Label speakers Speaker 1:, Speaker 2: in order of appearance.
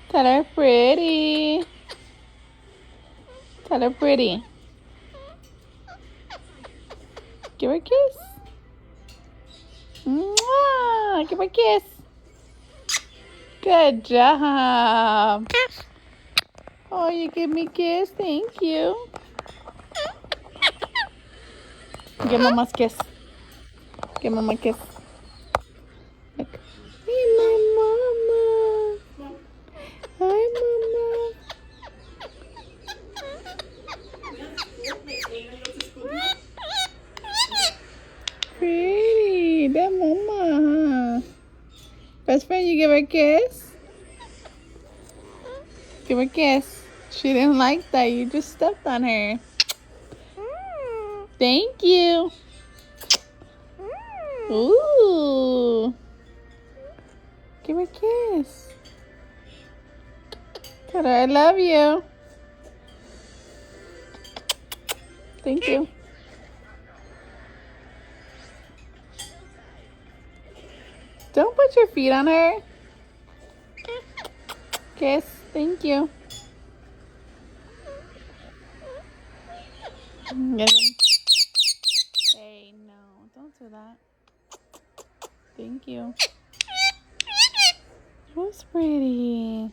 Speaker 1: Tell her pretty. Tell her pretty. Give her a kiss. Mwah! Give her a kiss. Good job. Oh, you give me a kiss? Thank you. Give Mama's kiss. Give Mama a kiss. Look. Hey, my Mama. Hi, Mama. Pretty. That Mama, huh? Best friend, you give her a kiss? Give her a kiss. She didn't like that. You just stepped on her. Thank you. Ooh. Give her a kiss. Tell her I love you. Thank you. Don't put your feet on her. Kiss. Thank you. Get him. Hey, no. Don't do that. Thank you. Who's pretty?